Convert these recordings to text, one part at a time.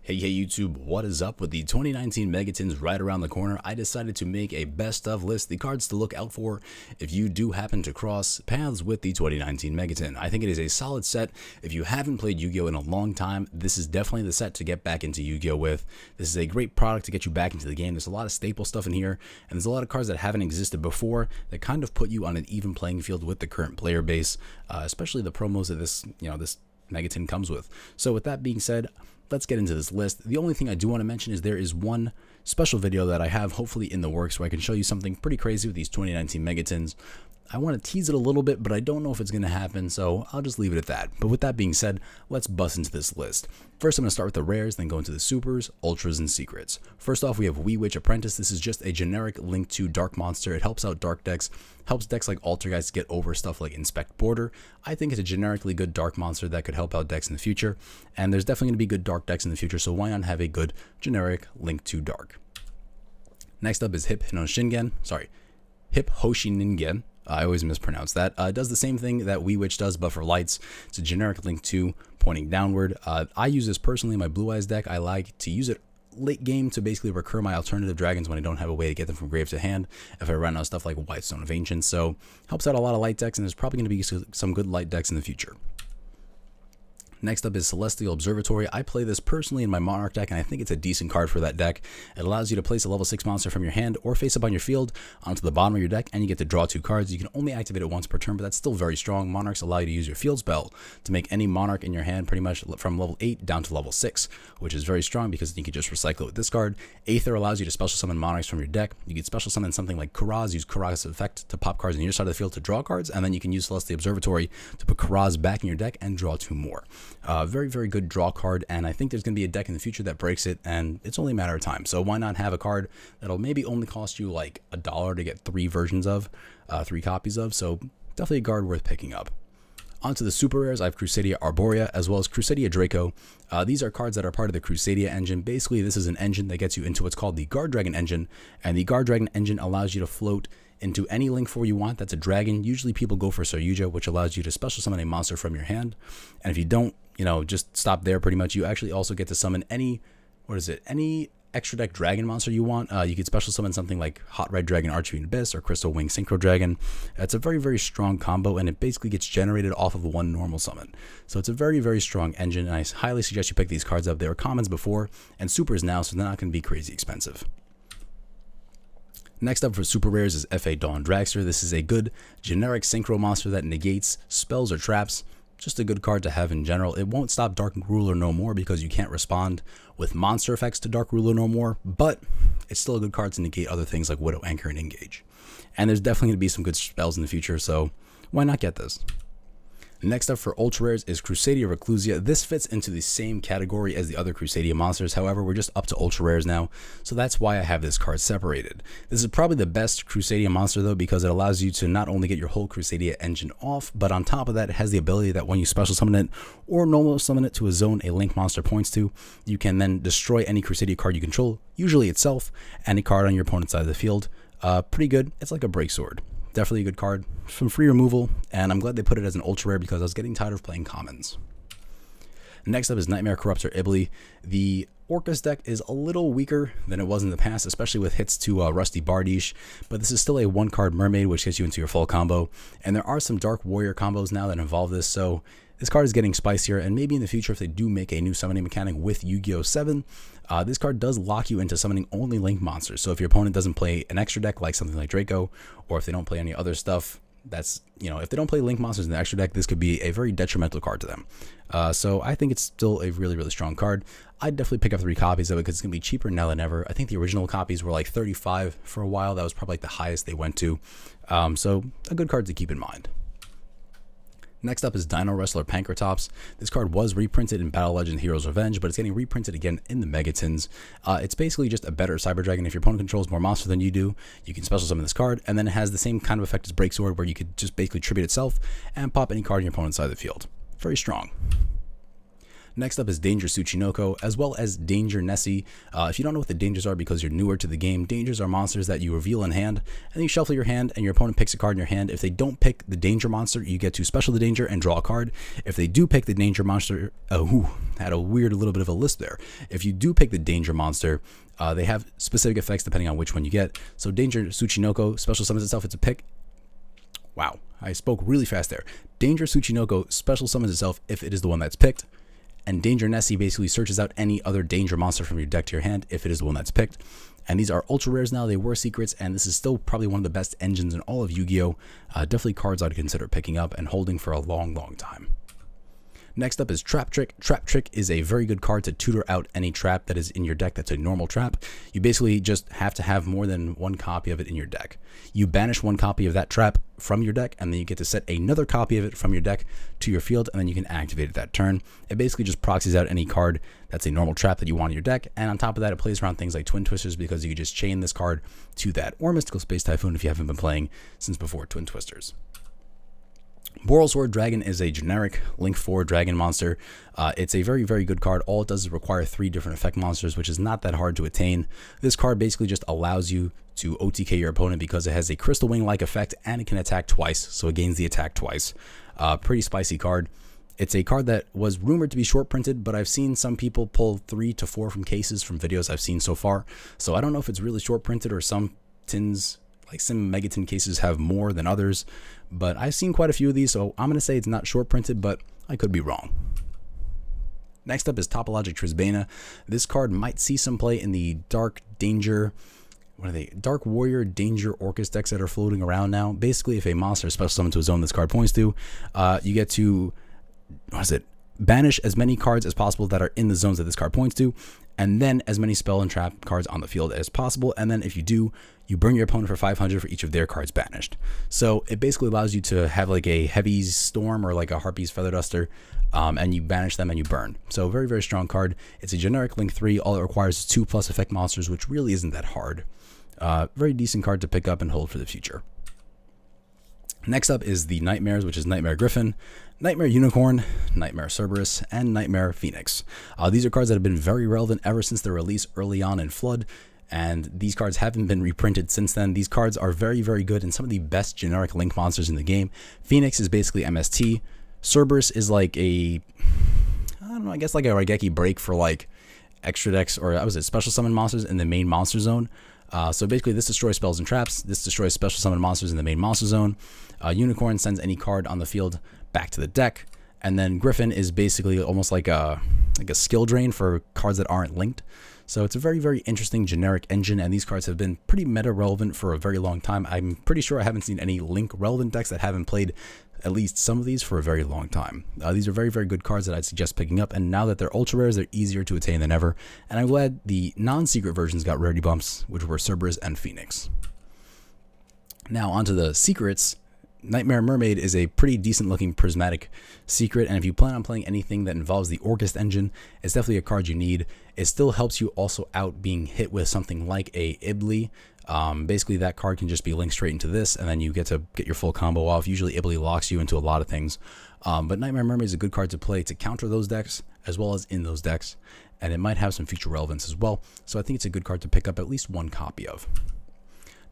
Hey YouTube, what is up? With the 2019 Megatons right around the corner, I decided to make a best of list, the cards to look out for if you do happen to cross paths with the 2019 Megaton. I think it is a solid set. If you haven't played Yu-Gi-Oh in a long time, this is definitely the set to get back into Yu-Gi-Oh with. This is a great product to get you back into the game. There's a lot of staple stuff in here, and there's a lot of cards that haven't existed before that kind of put you on an even playing field with the current player base, especially the promos that this Megaton comes with. So with that being said, let's get into this list. The only thing I do want to mention is there is one special video that I have hopefully in the works where I can show you something pretty crazy with these 2019 Megatons. I want to tease it a little bit, but I don't know if it's going to happen, so I'll just leave it at that. But with that being said, let's bust into this list. First, I'm going to start with the rares, then go into the supers, ultras, and secrets. First off, we have Witch Apprentice. This is just a generic Link 2 Dark Monster. It helps out dark decks, helps decks like Altergeist get over stuff like Inspect Border. I think it's a generically good dark monster that could help out decks in the future, and there's definitely going to be good dark decks in the future, so why not have a good generic Link 2 Dark? Next up is Hypnotia. I always mispronounce that. It does the same thing that Witch does, but for lights. It's a generic Link 2 pointing downward. I use this personally in my Blue Eyes deck. I like to use it late game to basically recur my alternative dragons when I don't have a way to get them from grave to hand if I run out of stuff like White Stone of Ancients. So helps out a lot of light decks, and there's probably going to be some good light decks in the future. Next up is Celestial Observatory. I play this personally in my Monarch deck, and I think it's a decent card for that deck. It allows you to place a level 6 monster from your hand or face up on your field onto the bottom of your deck, and you get to draw 2 cards. You can only activate it once per turn, but that's still very strong. Monarchs allow you to use your field spell to make any Monarch in your hand pretty much from level 8 down to level 6, which is very strong because you can just recycle it with this card. Aether allows you to special summon Monarchs from your deck. You can special summon something like Karaz, use Karaz's effect to pop cards on your side of the field to draw cards, and then you can use Celestial Observatory to put Karaz back in your deck and draw 2 more. Very, very good draw card, and I think there's going to be a deck in the future that breaks it, and it's only a matter of time. So why not have a card that'll maybe only cost you like $1 to get 3 versions of, 3 copies of, so definitely a card worth picking up. Onto the super rares, I have Crusader Arborea as well as Crusader Draco. These are cards that are part of the Crusader engine. Basically, this is an engine that gets you into what's called the Guard Dragon engine, and the Guard Dragon engine allows you to float into any link 4 you want that's a dragon. Usually people go for Soryuja, which allows you to special summon a monster from your hand, and if you don't, just stop there pretty much. You actually also get to summon any extra deck dragon monster you want. You could special summon something like Hot Red Dragon Archfiend Abyss or Crystal Wing Synchro Dragon. It's a very, very strong combo, and it basically gets generated off of 1 normal summon. So it's a very, very strong engine, and I highly suggest you pick these cards up. They were commons before and supers now, so they're not going to be crazy expensive. Next up for super rares is FA Dawn Dragster. This is a good generic synchro monster that negates spells or traps. Just a good card to have in general. It won't stop Dark Ruler No More because you can't respond with monster effects to Dark Ruler No More, but it's still a good card to negate other things like Widow Anchor and Engage. And there's definitely going to be some good spells in the future, so why not get this? Next up for ultra rares is Crusader Ecclesia. This fits into the same category as the other Crusader monsters. However, we're just up to ultra rares now, so that's why I have this card separated. This is probably the best Crusader monster though, because it allows you to not only get your whole Crusader engine off, but on top of that, it has the ability that when you special summon it or normal summon it to a zone a link monster points to, you can then destroy any Crusader card you control, usually itself, and a card on your opponent's side of the field. Pretty good. It's like a break sword. Definitely a good card, some free removal, and I'm glad they put it as an ultra rare because I was getting tired of playing commons. Next up is Nightmare Corruptor Ibli. The Orcus deck is a little weaker than it was in the past, especially with hits to Rusty Bardiche, but this is still a 1-card mermaid which gets you into your full combo, and there are some Dark Warrior combos now that involve this, so this card is getting spicier, and maybe in the future if they do make a new summoning mechanic with Yu-Gi-Oh! 7, this card does lock you into summoning only Link monsters. So if your opponent doesn't play an extra deck like something like Draco, or if they don't play any other stuff, that's, if they don't play Link monsters in the extra deck, this could be a very detrimental card to them. So I think it's still a really, really strong card. I'd definitely pick up 3 copies of it because it's going to be cheaper now than ever. I think the original copies were like 35 for a while. That was probably like the highest they went to. So a good card to keep in mind. Next up is Dino Wrestler Pankratops. This card was reprinted in Battle Legend Heroes Revenge, but it's getting reprinted again in the Megatons. It's basically just a better Cyber Dragon. If your opponent controls more monsters than you do, you can special summon this card, and then it has the same kind of effect as Break Sword, where you could just basically tribute itself and pop any card in your opponent's side of the field. Very strong. Next up is Danger Tsuchinoko, as well as Danger Nessie. If you don't know what the dangers are because you're newer to the game, dangers are monsters that you reveal in hand, and then you shuffle your hand, and your opponent picks a card in your hand. If they don't pick the danger monster, you get to special the danger and draw a card. If they do pick the danger monster, had a weird little bit of a list there. If you do pick the danger monster, they have specific effects depending on which one you get. So Danger Tsuchinoko special summons itself. It's a pick. Wow, I spoke really fast there. Danger Tsuchinoko special summons itself if it is the one that's picked. And Danger Nessie basically searches out any other danger monster from your deck to your hand if it is the one that's picked. And these are ultra rares now. They were secrets, and this is still probably one of the best engines in all of Yu-Gi-Oh! Definitely cards I'd consider picking up and holding for a long, long time. Next up is Trap Trick. Trap Trick is a very good card to tutor out any trap that is in your deck that's a normal trap. You basically just have to have more than one copy of it in your deck. You banish one copy of that trap from your deck, and then you get to set another copy of it from your deck to your field, and then you can activate it that turn. It basically just proxies out any card that's a normal trap that you want in your deck, and on top of that, it plays around things like Twin Twisters because you can just chain this card to that, or Mystical Space Typhoon if you haven't been playing since before Twin Twisters. Boral Sword Dragon is a generic Link 4 dragon monster. It's a very, very good card. All it does is require 3 different effect monsters, which is not that hard to attain. This card basically just allows you to OTK your opponent because it has a Crystal Wing-like effect and it can attack twice, so it gains the attack twice. Pretty spicy card. It's a card that was rumored to be short printed, but I've seen some people pull 3 to 4 from cases from videos I've seen so far. So I don't know if it's really short printed or some tins, like some Megatin cases, have more than others, but I've seen quite a few of these, so I'm going to say it's not short printed, but I could be wrong. Next up is Topologic Trisbana. This card might see some play in the Dark Danger, what are they? Dark Warrior Danger Orcus decks that are floating around now. Basically, if a monster is special summoned to a zone this card points to, you get to, banish as many cards as possible that are in the zones that this card points to, and then as many spell and trap cards on the field as possible. And then if you do, you burn your opponent for 500 for each of their cards banished. So it basically allows you to have like a Heavy Storm or like a Harpy's Feather Duster, and you banish them and you burn. So very, very strong card. It's a generic Link 3. All it requires is 2+ effect monsters, which really isn't that hard. Very decent card to pick up and hold for the future. Next up is the Nightmares, which is Nightmare Griffin, Nightmare Unicorn, Nightmare Cerberus, and Nightmare Phoenix. These are cards that have been very relevant ever since their release early on in Flood, and these cards haven't been reprinted since then. These cards are very, very good and some of the best generic Link monsters in the game. Phoenix is basically MST. Cerberus is like a, I don't know, I guess like a Raigeki break for like extra decks, or what was it, special summon monsters in the main monster zone. So basically this destroys spells and traps, this destroys special summon monsters in the main monster zone. Unicorn sends any card on the field back to the deck, and then Griffin is basically almost like a skill drain for cards that aren't linked. So it's a very, very interesting generic engine, and these cards have been pretty meta relevant for a very long time. I'm pretty sure I haven't seen any Link relevant decks that haven't played at least some of these for a very long time. These are very, very good cards that I'd suggest picking up, and now that they're ultra rares, they're easier to attain than ever. And I'm glad the non-secret versions got rarity bumps, which were Cerberus and Phoenix. Now onto the secrets. Nightmare Mermaid is a pretty decent looking prismatic secret, and if you plan on playing anything that involves the Orcust engine, it's definitely a card you need. It still helps you also out being hit with something like a Ibli. Basically that card can just be linked straight into this, and then you get to get your full combo off. Usually Ibli locks you into a lot of things, but Nightmare Mermaid is a good card to play to counter those decks as well as in those decks, and it might have some future relevance as well. So I think it's a good card to pick up at least one copy of.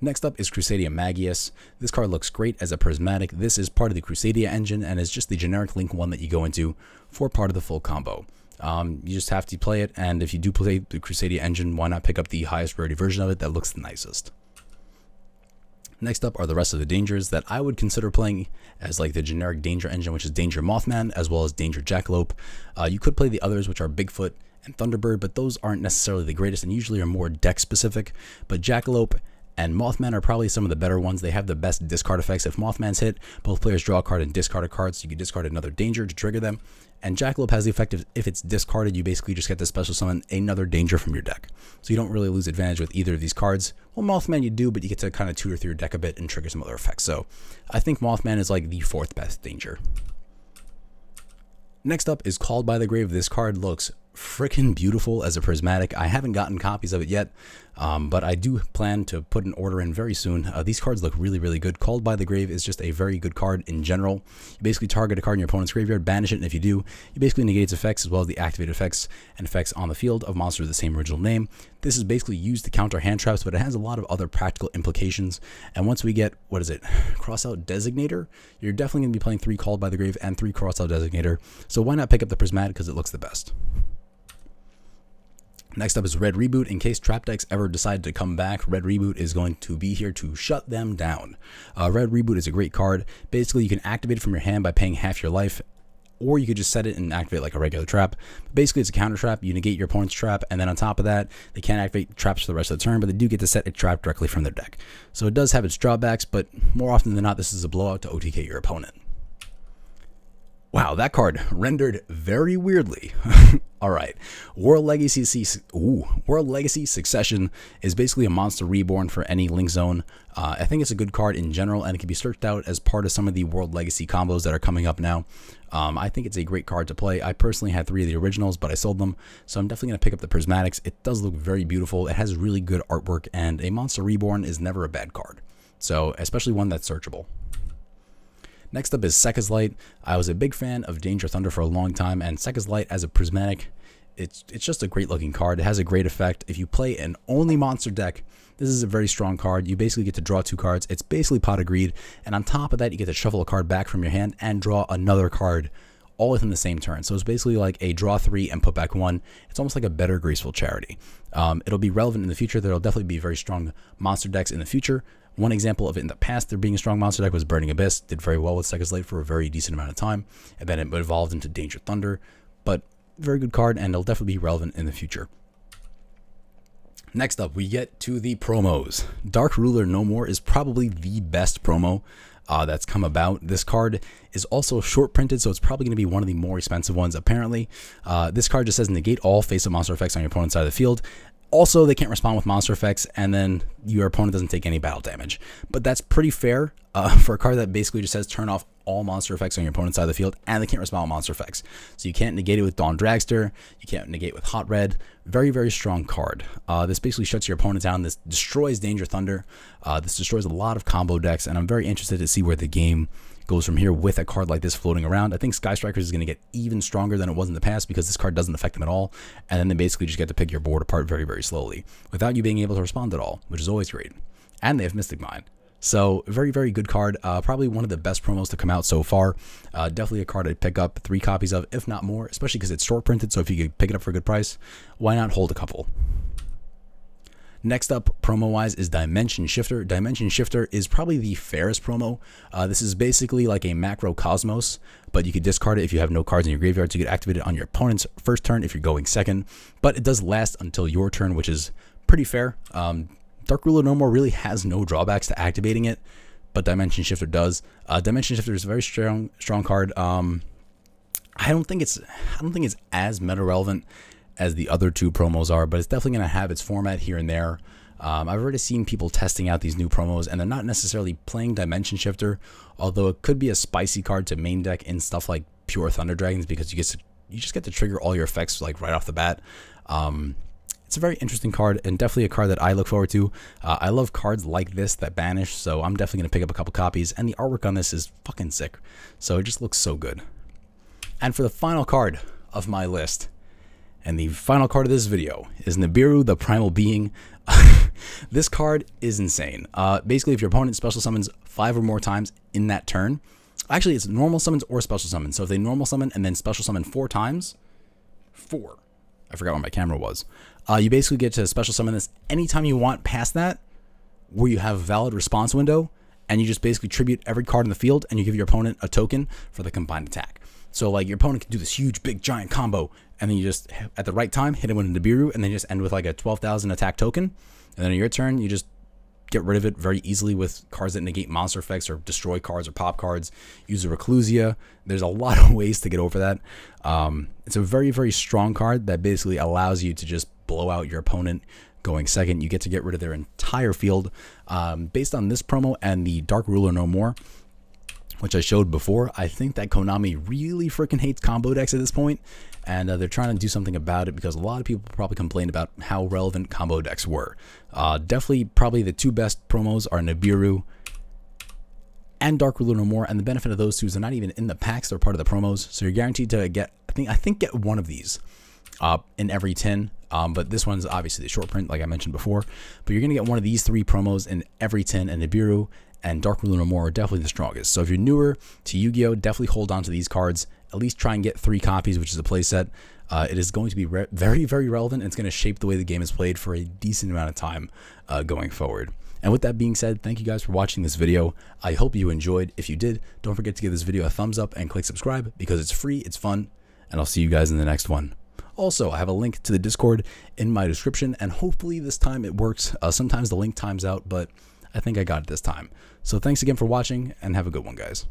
Next up is Crusader Magius. This card looks great as a prismatic. This is part of the Crusader engine and is just the generic Link 1 that you go into for part of the full combo. You just have to play it, and if you do play the Crusader engine, why not pick up the highest rarity version of it that looks the nicest. Next up are the rest of the dangers that I would consider playing as like the generic danger engine, which is Danger Mothman as well as Danger Jackalope. You could play the others, which are Bigfoot and Thunderbird, but those aren't necessarily the greatest and usually are more deck specific. But Jackalope and Mothman are probably some of the better ones. They have the best discard effects. If Mothman's hit, both players draw a card and discard a card, so you can discard another danger to trigger them. And Jackalope has the effect of, if it's discarded, you basically just get to special summon another danger from your deck. So you don't really lose advantage with either of these cards. Well, Mothman you do, but you get to kind of tutor through your deck a bit and trigger some other effects. So I think Mothman is like the 4th best danger. Next up is Called by the Grave. This card looks freaking beautiful as a prismatic. I haven't gotten copies of it yet, but I do plan to put an order in very soon. These cards look really, really good. Called by the Grave is just a very good card in general. You basically target a card in your opponent's graveyard, banish it, and if you do, you basically negate its effects as well as the activated effects and effects on the field of monsters of the same original name. This is basically used to counter hand traps, but it has a lot of other practical implications. And once we get, what is it, Crossout Designator, you're definitely going to be playing 3 Called by the Grave and 3 Crossout Designator. So why not pick up the prismatic because it looks the best. Next up is Red Reboot. In case trap decks ever decide to come back, Red Reboot is going to be here to shut them down. Red Reboot is a great card. Basically, you can activate it from your hand by paying half your life, or you could just set it and activate like a regular trap. Basically, it's a counter trap. You negate your opponent's trap, and then on top of that, they can't activate traps for the rest of the turn, but they do get to set a trap directly from their deck. So it does have its drawbacks, but more often than not, this is a blowout to OTK your opponent. Wow, that card rendered very weirdly. All right, World Legacy Succession is basically a monster reborn for any Link Zone. I think it's a good card in general, and it can be searched out as part of some of the World Legacy combos that are coming up now. I think it's a great card to play. I personally had 3 of the originals, but I sold them, so I'm definitely going to pick up the Prismatics. It does look very beautiful. It has really good artwork, and a monster reborn is never a bad card. So, especially one that's searchable. Next up is Sekka's Light. I was a big fan of Danger Thunder for a long time, and Sekka's Light as a prismatic, it's just a great looking card. It has a great effect. If you play an only monster deck, this is a very strong card. You basically get to draw 2 cards. It's basically Pot of Greed, and on top of that, you get to shuffle a card back from your hand and draw another card all within the same turn. So it's basically like a draw 3 and put back 1. It's almost like a better Graceful Charity. It'll be relevant in the future. There'll definitely be very strong monster decks in the future. One example of it in the past, there being a strong monster deck, was Burning Abyss. Did very well with Sekka's Light for a very decent amount of time, and then it evolved into Danger Thunder. But very good card, and it'll definitely be relevant in the future. Next up, we get to the promos. Dark Ruler No More is probably the best promo that's come about. This card is also short printed, so it's probably going to be one of the more expensive ones, apparently. This card just says negate all face-up monster effects on your opponent's side of the field. Also, they can't respond with monster effects, and then your opponent doesn't take any battle damage. But that's pretty fair for a card that basically just says turn off all monster effects on your opponent's side of the field, and they can't respond with monster effects. So you can't negate it with Dawn Dragster, you can't negate with Hot Red. Very, very strong card. This basically shuts your opponent down. This destroys Danger Thunder. This destroys a lot of combo decks, and I'm very interested to see where the game goes from here with a card like this floating around. I think Sky Strikers is going to get even stronger than it was in the past because this card doesn't affect them at all, and then they basically just get to pick your board apart very, very slowly without you being able to respond at all, which is always great. And they have Mystic Mine. So very, very good card. Probably one of the best promos to come out so far. Definitely a card I'd pick up 3 copies of, if not more, especially because it's short printed, so if you could pick it up for a good price, why not hold a couple? Next up, promo-wise, is Dimension Shifter. Dimension Shifter is probably the fairest promo. This is basically like a macro Cosmos, but you could discard it if you have no cards in your graveyard, so you could activate it on your opponent's first turn if you're going second. But it does last until your turn, which is pretty fair. Dark Ruler No More really has no drawbacks to activating it, but Dimension Shifter does. Dimension Shifter is a very strong card. I don't think it's as meta relevant as the other 2 promos are, but it's definitely going to have its format here and there. I've already seen people testing out these new promos, and they're not necessarily playing Dimension Shifter, although it could be a spicy card to main deck in stuff like Pure Thunder Dragons because you just get to trigger all your effects like right off the bat. It's a very interesting card, and definitely a card that I look forward to. I love cards like this that banish, so I'm definitely going to pick up a couple copies, and the artwork on this is fucking sick. So it just looks so good. And for the final card of my list, and the final card of this video, is Biryu the Primal Being. This card is insane. Basically, if your opponent special summons 5 or more times in that turn, actually it's normal summons or special summons. So if they normal summon and then special summon 4 times, 4. I forgot what my camera was. You basically get to special summon this anytime you want past that, where you have a valid response window, and you just basically tribute every card in the field, and you give your opponent a token for the combined attack. So like your opponent can do this huge, big, giant combo, and then you just, at the right time, hit him with a Biryu, and then you just end with like a 12,000 attack token. And then on your turn, you just get rid of it very easily with cards that negate monster effects or destroy cards or pop cards. Use a Ecclesia. There's a lot of ways to get over that. It's a very, very strong card that basically allows you to just blow out your opponent going second. You get to get rid of their entire field. Based on this promo and the Dark Ruler No More, which I showed before, I think that Konami really freaking hates combo decks at this point, and they're trying to do something about it because a lot of people probably complained about how relevant combo decks were. Definitely, probably the two best promos are Nibiru and Dark Ruler No More, and the benefit of those two is they're not even in the packs, they're part of the promos, so you're guaranteed to get, I think get one of these in every 10, but this one's obviously the short print, like I mentioned before, but you're going to get one of these 3 promos in every 10, and Nibiru and Dark Ruler No More are definitely the strongest. So if you're newer to Yu-Gi-Oh!, definitely hold on to these cards, at least try and get 3 copies, which is a playset. It is going to be very, very relevant, and it's going to shape the way the game is played for a decent amount of time going forward. And with that being said, thank you guys for watching this video. I hope you enjoyed. If you did, don't forget to give this video a thumbs up and click subscribe because it's free, it's fun, and I'll see you guys in the next one. Also, I have a link to the Discord in my description, and hopefully this time it works. Sometimes the link times out, but I think I got it this time. So thanks again for watching, and have a good one, guys.